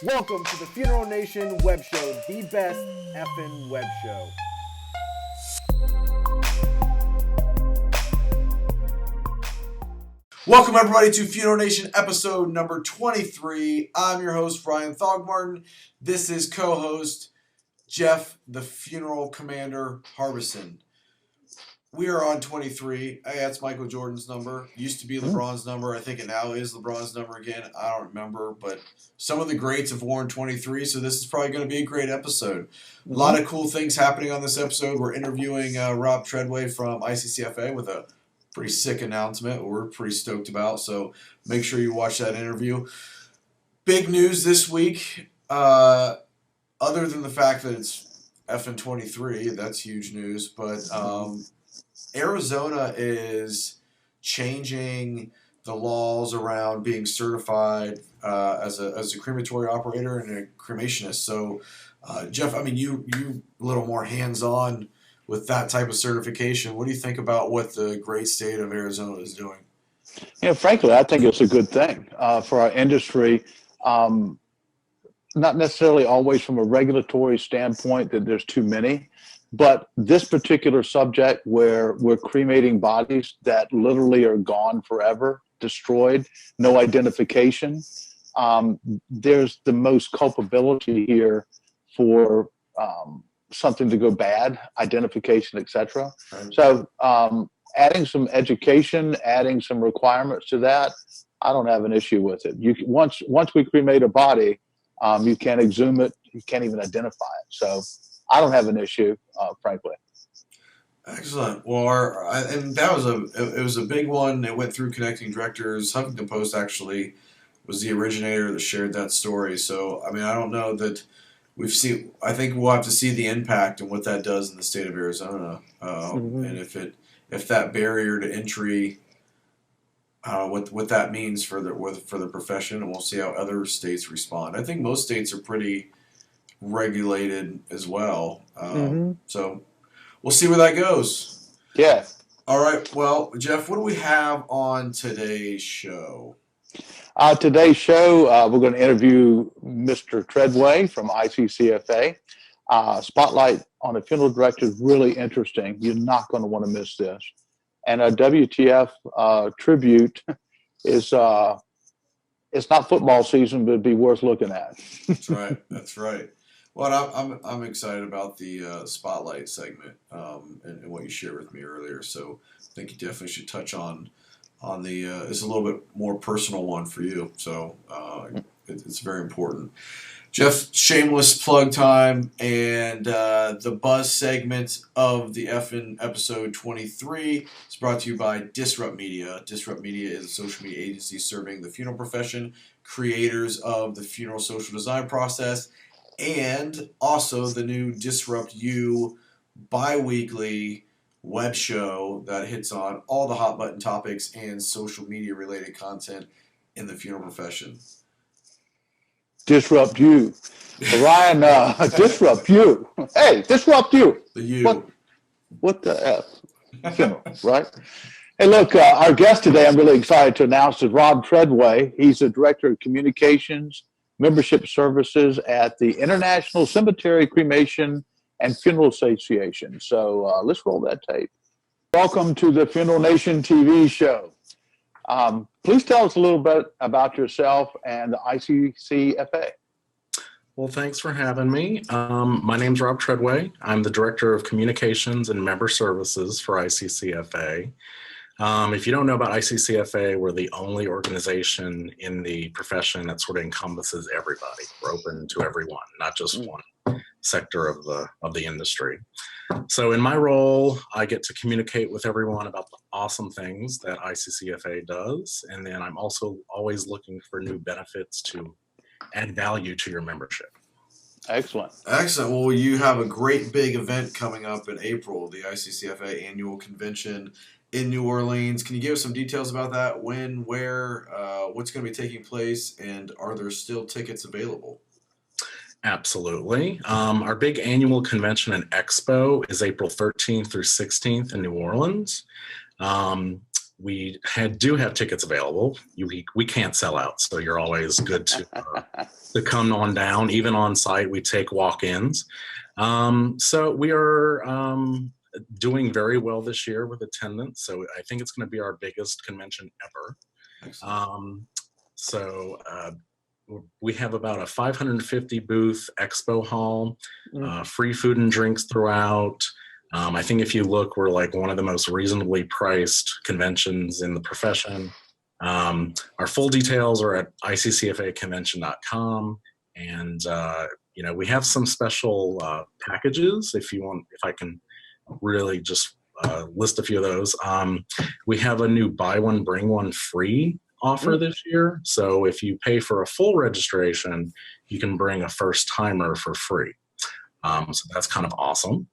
Welcome to the Funeral Nation Web Show, the best effing web show. Welcome everybody to Funeral Nation episode number 23. I'm your host, Brian Thogmartin. This is co-host Jeff, the Funeral Commander Harbison. We are on 23. Hey, that's Michael Jordan's number. Used to be LeBron's number. I think it now is LeBron's number again. I don't remember, but some of the greats have worn 23, so this is probably going to be a great episode. A lot of cool things happening on this episode. We're interviewing Rob Treadway from ICCFA with a pretty sick announcement we're pretty stoked about, so make sure you watch that interview. Big news this week, other than the fact that it's effing 23, that's huge news, but Arizona is changing the laws around being certified as a crematory operator and a cremationist. So, Jeff, I mean, you a little more hands-on with that type of certification. What do you think about what the great state of Arizona is doing? Yeah, frankly, I think it's a good thing for our industry. Not necessarily always from a regulatory standpoint that there's too many, but this particular subject where we're cremating bodies that literally are gone forever, destroyed, no identification, there's the most culpability here for something to go bad, identification, etc. Right. So adding some education, adding some requirements to that, I don't have an issue with it. You once we cremate a body, you can't exhume it, you can't even identify it. So I don't have an issue, frankly. Excellent. Well, and that was a big one. It went through Connecting Directors. Huffington Post actually was the originator that shared that story. So I mean, I don't know that I think we'll have to see the impact and what that does in the state of Arizona, and if that barrier to entry, what that means for the profession, and we'll see how other states respond. I think most states are pretty regulated as well, so we'll see where that goes. Yeah. All right. Well, Jeff, what do we have on today's show? Today's show, we're going to interview Mr. Treadway from ICCFA. Spotlight on a funeral director is really interesting. You're not going to want to miss this. And a WTF tribute is it's not football season, but it'd be worth looking at. That's right. That's right. Well, I'm excited about the Spotlight segment and what you shared with me earlier. So I think you definitely should touch on the it's a little bit more personal one for you. So it's very important. Jeff, shameless plug time, and the buzz segment of the effing episode 23 is brought to you by Disrupt Media. Disrupt Media is a social media agency serving the funeral profession, creators of the funeral social design process, and also the new Disrupt You bi-weekly web show that hits on all the hot button topics and social media related content in the funeral profession. Disrupt You. Ryan, disrupt you. Hey, disrupt you. The you. What the F? Funeral, right? Hey, look, our guest today, I'm really excited to announce, is Rob Treadway. He's the Director of Communications, Membership Services at the International Cemetery Cremation and Funeral Association. So let's roll that tape. Welcome to the Funeral Nation TV show. Please tell us a little bit about yourself and the ICCFA. Well, thanks for having me. My name's Rob Treadway. I'm the Director of Communications and Member Services for ICCFA. If you don't know about ICCFA, we're the only organization in the profession that sort of encompasses everybody. We're open to everyone, not just one sector of the industry. So in my role, I get to communicate with everyone about the awesome things that ICCFA does, and then I'm also always looking for new benefits to add value to your membership. Excellent. Excellent. Well, you have a great big event coming up in April, the ICCFA annual convention in New Orleans. Can you give us some details about that? When, where, what's going to be taking place, and are there still tickets available? Absolutely. Our big annual convention and expo is April 13th through 16th in New Orleans. do have tickets available. We can't sell out, so you're always good to come on down. Even on site, we take walk-ins. So we are doing very well this year with attendance. So I think it's going to be our biggest convention ever. So we have about a 550 booth expo hall, free food and drinks throughout. I think if you look, we're like one of the most reasonably priced conventions in the profession. Our full details are at ICCFAconvention.com. And, we have some special packages if I can really just list a few of those. We have a new buy one, bring one free offer this year. So if you pay for a full registration, you can bring a first timer for free. So that's kind of awesome.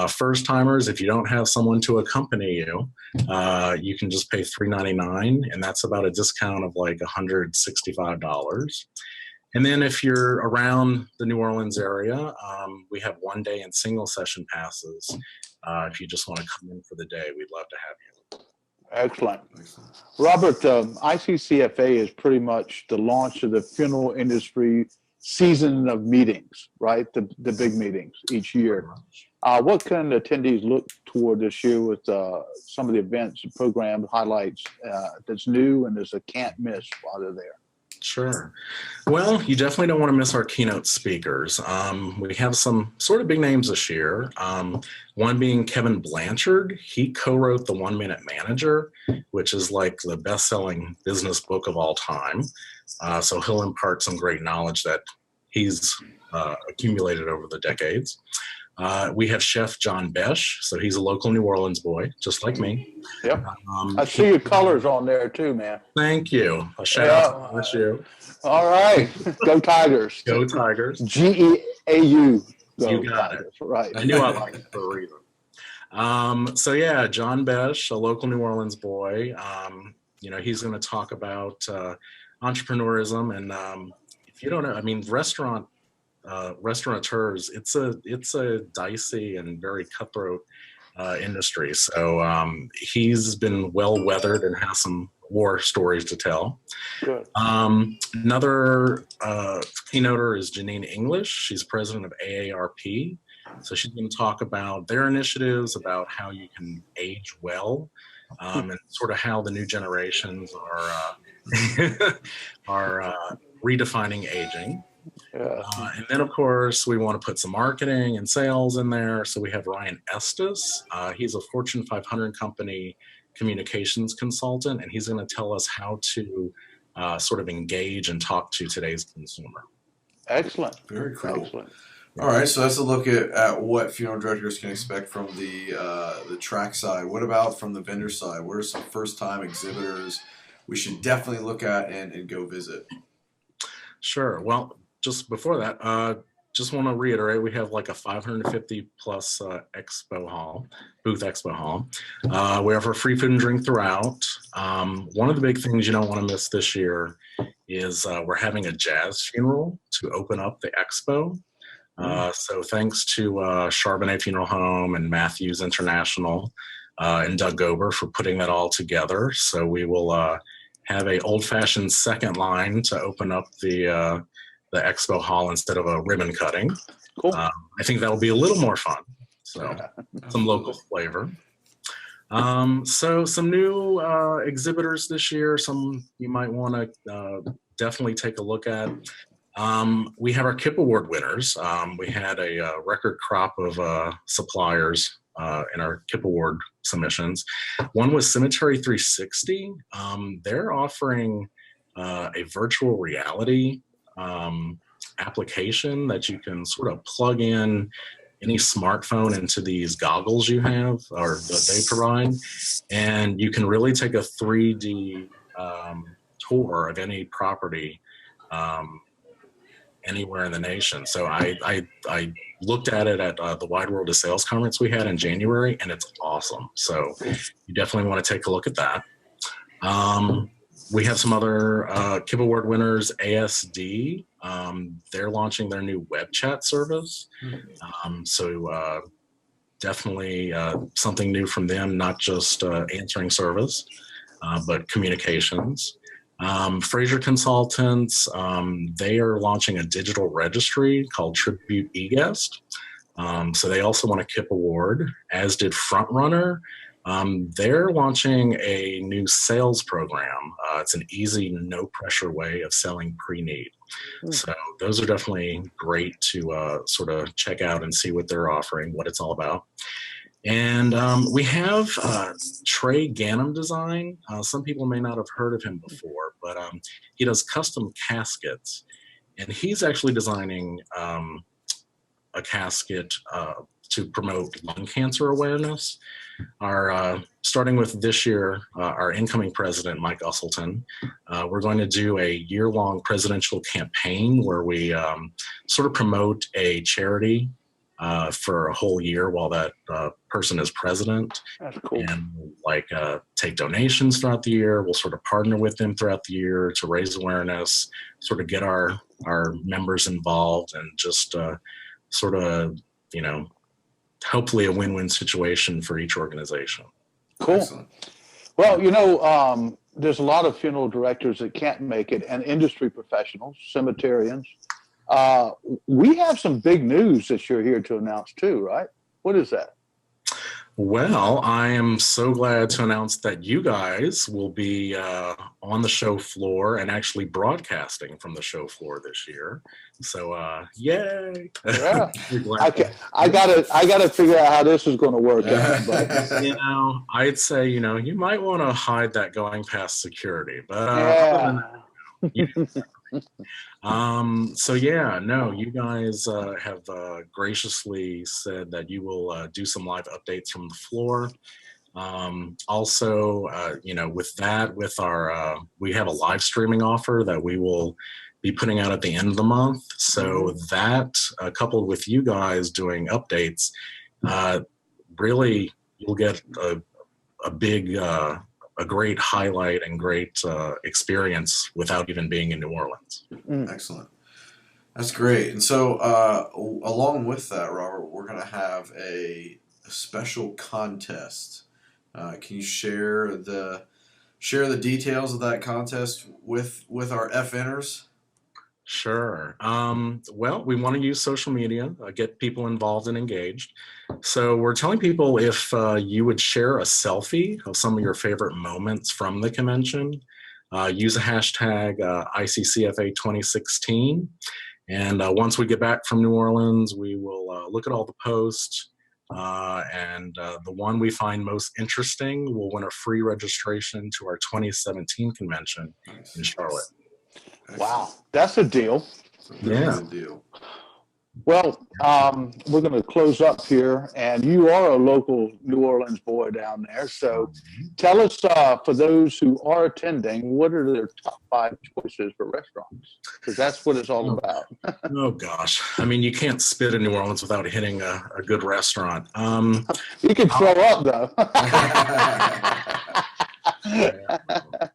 First timers, if you don't have someone to accompany you, you can just pay $3.99, and that's about a discount of like $165. And then if you're around the New Orleans area, we have 1 day and single session passes. If you just want to come in for the day, we'd love to have you. Excellent. Robert, ICCFA is pretty much the launch of the funeral industry season of meetings, right? The big meetings each year. What can attendees look toward this year with some of the events, programs, highlights that's new and there's a can't miss while they're there? Sure. Well, you definitely don't want to miss our keynote speakers. We have some sort of big names this year. One being Kevin Blanchard. He co-wrote The 1 Minute Manager, which is like the best-selling business book of all time. So he'll impart some great knowledge that he's accumulated over the decades. We have Chef John Besh. So he's a local New Orleans boy, just like me. Yep. I see your colors on there too, man. Thank you. A shout out to you. All right. Go Tigers. Go Tigers. GEAU. You got Tigers. it. Right. I knew I liked it for a reason. So yeah, John Besh, a local New Orleans boy. He's going to talk about entrepreneurism, and if you don't know, I mean, restaurateurs, it's a dicey and very cutthroat industry. So he's been well weathered and has some war stories to tell. Good. Another keynoter is Janine English. She's president of AARP. So she's going to talk about their initiatives, about how you can age well, and sort of how the new generations are redefining aging. Yeah. And then, of course, we want to put some marketing and sales in there. So we have Ryan Estes. He's a Fortune 500 company communications consultant, and he's going to tell us how to sort of engage and talk to today's consumer. Excellent. Very cool. Excellent. All right, so that's a look at what funeral directors can expect from the track side. What about from the vendor side? What are some first-time exhibitors we should definitely look at and go visit? Sure. Well, just before that, just want to reiterate, we have like a 550 plus booth expo hall. We have our free food and drink throughout. One of the big things you don't want to miss this year is we're having a jazz funeral to open up the expo. So thanks to Charbonnet Funeral Home and Matthews International and Doug Gober for putting that all together. So we will have a old-fashioned second line to open up the expo hall instead of a ribbon cutting. Cool. I think that'll be a little more fun. So some local flavor. So some new exhibitors this year, some you might want to definitely take a look at. We have our KIP Award winners. We had a record crop of suppliers in our KIP Award submissions. One was Cemetery 360. They're offering a virtual reality application that you can sort of plug in any smartphone into these goggles you have or that they provide, and you can really take a 3D tour of any property anywhere in the nation. So I looked at it at the Wide World of Sales conference we had in January, and it's awesome. So you definitely want to take a look at that. We have some other KIP Award winners. ASD, they're launching their new web chat service. So definitely something new from them, not just answering service. but communications. Fraser Consultants, they are launching a digital registry called Tribute eGuest. So they also won a KIP award, as did Frontrunner. They're launching a new sales program. It's an easy, no pressure way of selling pre-need. So those are definitely great to sort of check out and see what they're offering, what it's all about. And we have Trey Ganem Design. Some people may not have heard of him before, but he does custom caskets. And he's actually designing a casket to promote lung cancer awareness. Starting with this year, our incoming president, Mike Usselton, we're going to do a year-long presidential campaign where we sort of promote a charity for a whole year while that person is president. That's cool. And take donations throughout the year. We'll sort of partner with them throughout the year to raise awareness, sort of get our members involved, and just sort of, hopefully a win-win situation for each organization. Cool. Excellent. Well, there's a lot of funeral directors that can't make it, and industry professionals, cemeterians. We have some big news that you're here to announce too, right? What is that? Well, I am so glad to announce that you guys will be on the show floor and actually broadcasting from the show floor this year. So, yay! Yeah. I gotta figure out how this is going to work out. But I'd say you might want to hide that going past security, but so yeah, no, you guys have graciously said that you will do some live updates from the floor. Also, with our we have a live streaming offer that we will be putting out at the end of the month. So that coupled with you guys doing updates, really you'll get a big a great highlight and great experience without even being in New Orleans. Excellent. That's great. And so along with that, Robert, we're going to have a special contest. Can you share the details of that contest with our FNers? Sure. Well, we want to use social media, get people involved and engaged. So we're telling people if you would share a selfie of some of your favorite moments from the convention, use a hashtag ICCFA 2016. And once we get back from New Orleans, we will look at all the posts. And the one we find most interesting will win a free registration to our 2017 convention in Charlotte. Wow, that's a deal. Yeah. Deal. Well, we're going to close up here, and you are a local New Orleans boy down there. So tell us, for those who are attending, what are their top 5 choices for restaurants? Because that's what it's all about. Oh, gosh. I mean, you can't spit in New Orleans without hitting a good restaurant. You can throw up, though.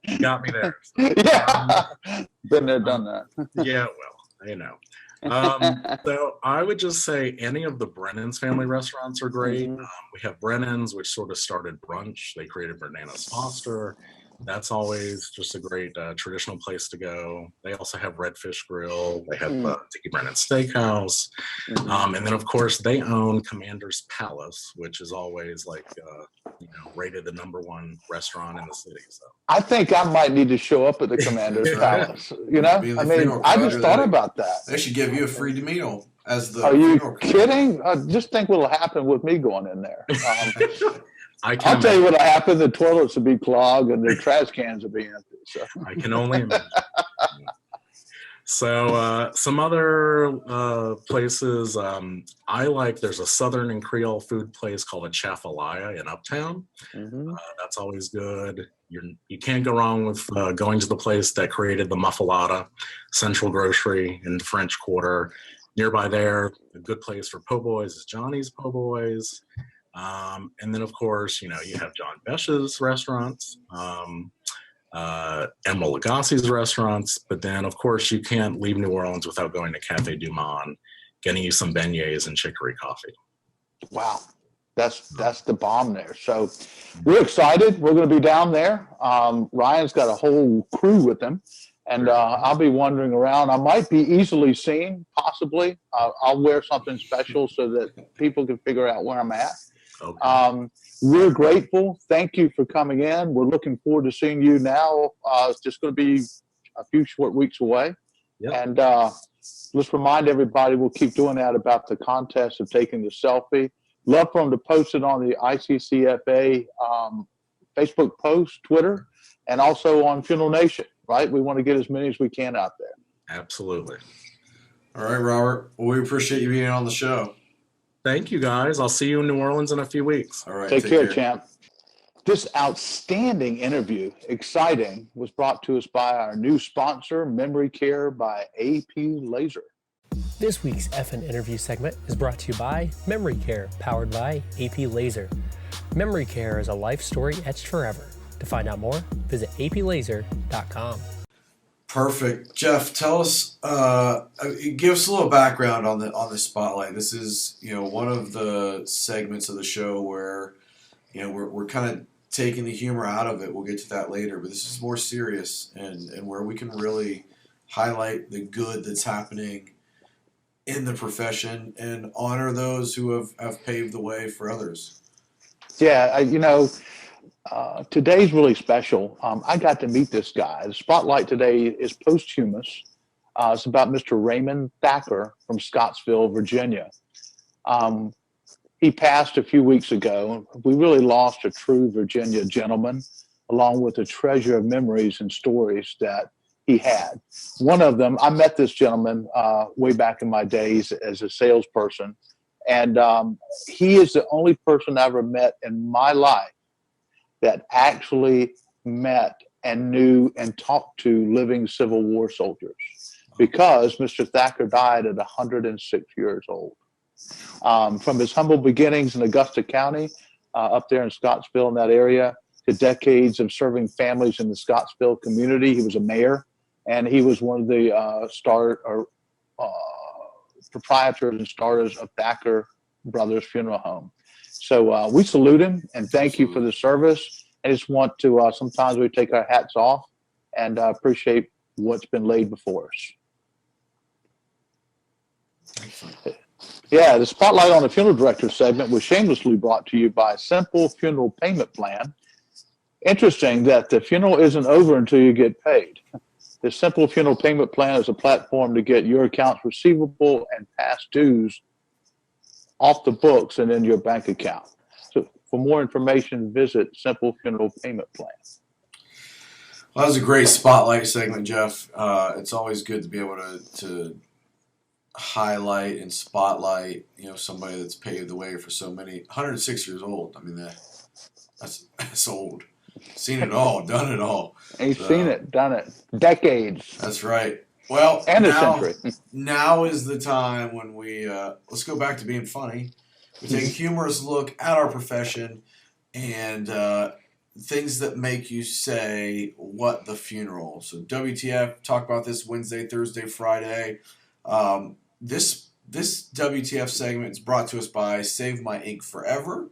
You got me there. Yeah. Been there, done that. Yeah, well, so I would just say any of the Brennan's family restaurants are great. We have Brennan's, which sort of started brunch. They created Bananas Foster. That's always just a great traditional place to go. They also have Redfish Grill. They have Dickie Brennan Steakhouse. And then, of course, they own Commander's Palace, which is always rated the #1 restaurant in the city. So I think I might need to show up at the Commander's Palace. I just thought about that. They should give you a free meal as the. Are you kidding? Just think what'll happen with me going in there. I'll tell you what'll happen. The toilets will be clogged and the trash cans will be empty. So. I can only imagine. So some other places I like, there's a Southern and Creole food place called a Chafalaya in Uptown. That's always good. You can't go wrong with going to the place that created the Muffalata, Central Grocery in the French Quarter. Nearby there, a good place for po' boys is Johnny's Po' Boys. And then, of course, you have John Besh's restaurants. Emeril Lagasse's restaurants, but then of course you can't leave New Orleans without going to Cafe Du Monde, getting you some beignets and chicory coffee. Wow. That's the bomb there. So we're excited. We're going to be down there. Ryan's got a whole crew with him, and I'll be wandering around. I might be easily seen, possibly. I'll wear something special so that people can figure out where I'm at. Okay. We're grateful. Thank you for coming in. We're looking forward to seeing you now. It's just going to be a few short weeks away. Yep. And let's remind everybody, we'll keep doing that about the contest of taking the selfie. Love for them to post it on the ICCFA Facebook post, Twitter, and also on Funeral Nation, right? We want to get as many as we can out there. Absolutely. All right, Robert. Well, we appreciate you being on the show. Thank you, guys. I'll see you in New Orleans in a few weeks. All right. Take care, champ. This outstanding interview, exciting, was brought to us by our new sponsor, Memory Care by AP Laser. This week's FN interview segment is brought to you by Memory Care, powered by AP Laser. Memory Care is a life story etched forever. To find out more, visit aplaser.com. Perfect. Jeff, tell us, give us a little background on the spotlight. This is, one of the segments of the show where, we're kind of taking the humor out of it. We'll get to that later, but this is more serious and where we can really highlight the good that's happening in the profession and honor those who have paved the way for others. Yeah, today's really special. I got to meet this guy. The spotlight today is posthumous. It's about Mr. Raymond Thacker from Scottsville, Virginia. He passed a few weeks ago. We really lost a true Virginia gentleman, along with a treasure of memories and stories that he had. One of them, I met this gentleman way back in my days as a salesperson, and he is the only person I ever met in my life that actually met and knew and talked to living Civil War soldiers, because Mr. Thacker died at 106 years old. From his humble beginnings in Augusta County, up there in Scottsville, in that area, to decades of serving families in the Scottsville community. He was a mayor, and he was one of the proprietors and starters of Thacker Brothers Funeral Home. So we salute him and thank you for the service. I just want to, sometimes we take our hats off and appreciate what's been laid before us. Yeah, the Spotlight on the Funeral Director segment was shamelessly brought to you by Simple Funeral Payment Plan. Interesting that the funeral isn't over until you get paid. The Simple Funeral Payment Plan is a platform to get your accounts receivable and past dues off the books and in your bank account. So for more information, visit Simple Funeral Payment Plan. Well, that was a great spotlight segment, Jeff. It's always good to be able to highlight and spotlight, somebody that's paved the way for so many. 106 years old. I mean, that's old. Seen it all, done it all. He's seen it, done it. Decades. That's right. Well, and a century. Now is the time when we let's go back to being funny. We take a humorous look at our profession and things that make you say, "What the funeral?" So WTF, talk about this Wednesday, Thursday, Friday. This WTF segment is brought to us by Save My Ink Forever.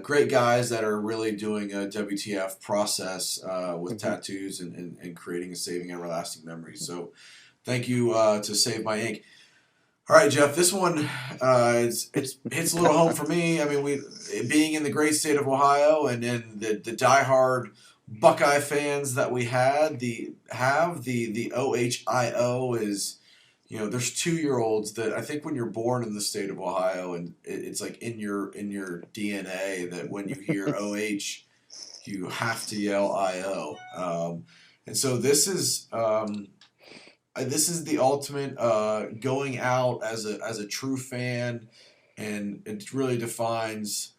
Great guys that are really doing a WTF process with tattoos and creating and saving everlasting memories. So thank you to Save My Ink. All right, Jeff, this one it's hits a little home for me. I mean, being in the great state of Ohio and in the diehard Buckeye fans that we the OHIO is, there's 2-year-olds that I think when you're born in the state of Ohio and it's like in your DNA that when you hear OH, you have to yell IO. And so this is the ultimate going out as a true fan, and it really defines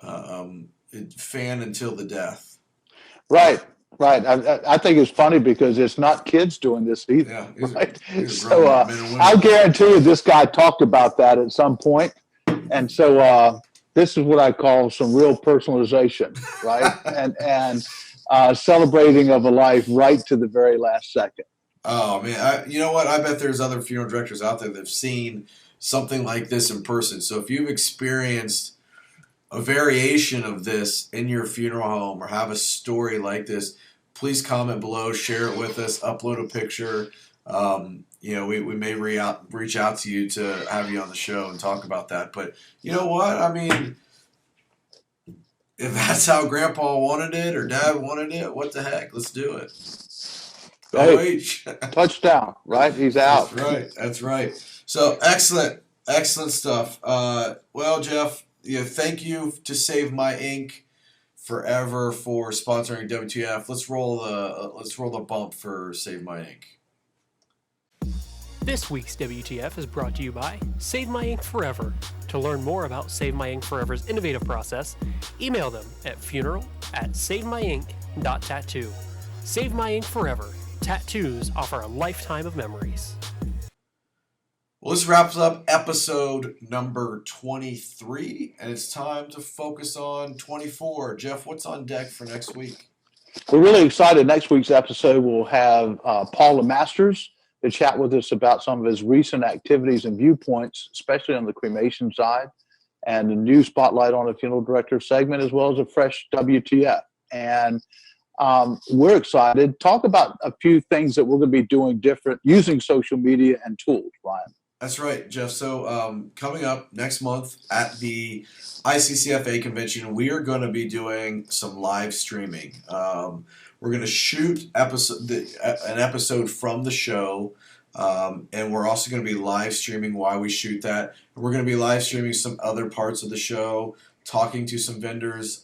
fan until the death. Right. I think it's funny because it's not kids doing this either. Yeah, right? So I guarantee you this guy talked about that at some point. And so this is what I call some real personalization, right? and celebrating of a life right to the very last second. Oh, man. You know what? I bet there's other funeral directors out there that have seen something like this in person. So if you've experienced a variation of this in your funeral home or have a story like this, please comment below, share it with us, upload a picture. We may reach out to you to have you on the show and talk about that. But you know what? I mean, if that's how Grandpa wanted it or Dad wanted it, what the heck? Let's do it. Hey, touchdown, right? He's out. That's right. So excellent stuff. Well, Jeff, thank you to Save My Ink forever for sponsoring WTF. Let's roll the bump for Save My Ink. This week's WTF is brought to you by Save My Ink Forever. To learn more about Save My Ink Forever's innovative process, email them at funeral@savemyink.tattoo. Save My Ink Forever. Tattoos offer a lifetime of memories. Well, this wraps up episode number 23, and it's time to focus on 24. Jeff, what's on deck for next week? We're really excited. Next week's episode will have Paula Masters to chat with us about some of his recent activities and viewpoints, especially on the cremation side, and the new spotlight on a funeral director segment, as well as a fresh WTF. And we're excited. Talk about a few things that we're going to be doing different using social media and tools, Ryan. That's right, Jeff. So coming up next month at the ICCFA convention, we are going to be doing some live streaming. We're going to shoot an episode from the show, and we're also going to be live streaming while we shoot that. And we're going to be live streaming some other parts of the show, talking to some vendors.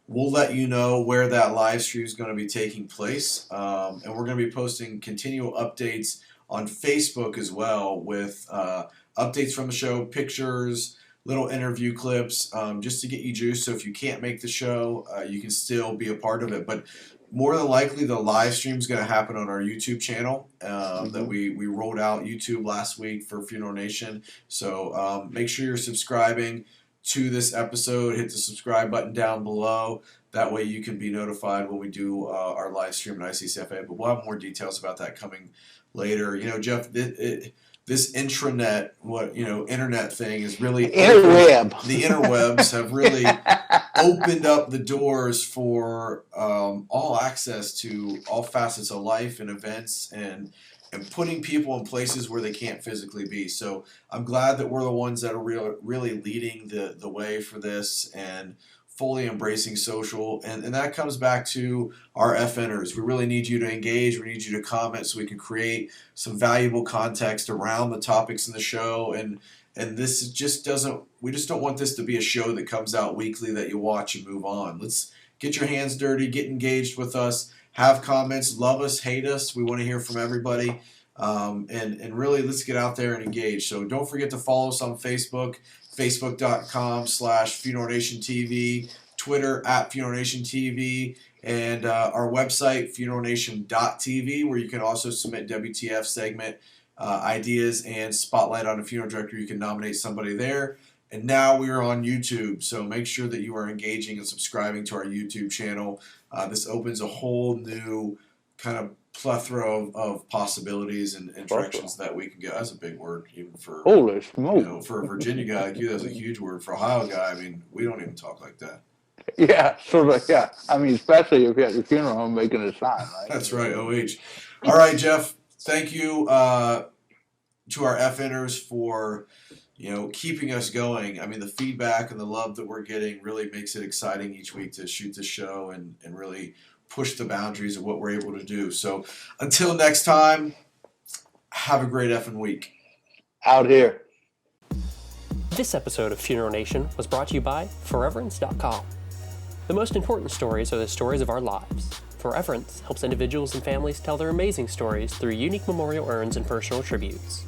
We'll let you know where that live stream is going to be taking place, and we're going to be posting continual updates on Facebook as well with updates from the show, pictures, little interview clips, just to get you juiced. So if you can't make the show, you can still be a part of it. But more than likely, the live stream is going to happen on our YouTube channel that we rolled out YouTube last week for Funeral Nation. So make sure you're subscribing to this episode. Hit the subscribe button down below. That way you can be notified when we do our live stream at ICCFA. But we'll have more details about that coming later. Jeff, this intranet, internet thing is really interweb. The interwebs have really opened up the doors for all access to all facets of life and events and putting people in places where they can't physically be. So I'm glad that we're the ones that are really leading the way for this and fully embracing social. And that comes back to our FNers. We really need you to engage. We need you to comment so we can create some valuable context around the topics in the show. And this we just don't want this to be a show that comes out weekly that you watch and move on. Let's get your hands dirty, get engaged with us, have comments, love us, hate us. We want to hear from everybody. And really, let's get out there and engage. So don't forget to follow us on Facebook, facebook.com/FuneralNationTV, Twitter @FuneralNationTV, and our website, funeralnation.tv, where you can also submit WTF segment ideas and spotlight on a funeral director. You can nominate somebody there. And now we are on YouTube, so make sure that you are engaging and subscribing to our YouTube channel. This opens a whole new kind of plethora of possibilities and directions that we can go. That's a big word, even for holy smoke. For a Virginia guy like you, that's a huge word. For a Ohio guy, I mean, we don't even talk like that. Yeah, sort of. Yeah, I mean, especially if you're at your funeral home making a sign, right? That's right. OH. All right, Jeff. Thank you to our FNers for keeping us going. I mean, the feedback and the love that we're getting really makes it exciting each week to shoot the show and really push the boundaries of what we're able to do. So until next time, have a great effing week. Out here. This episode of Funeral Nation was brought to you by Foreverance.com. The most important stories are the stories of our lives. Foreverance helps individuals and families tell their amazing stories through unique memorial urns and personal tributes.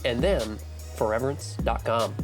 And then, Foreverance.com.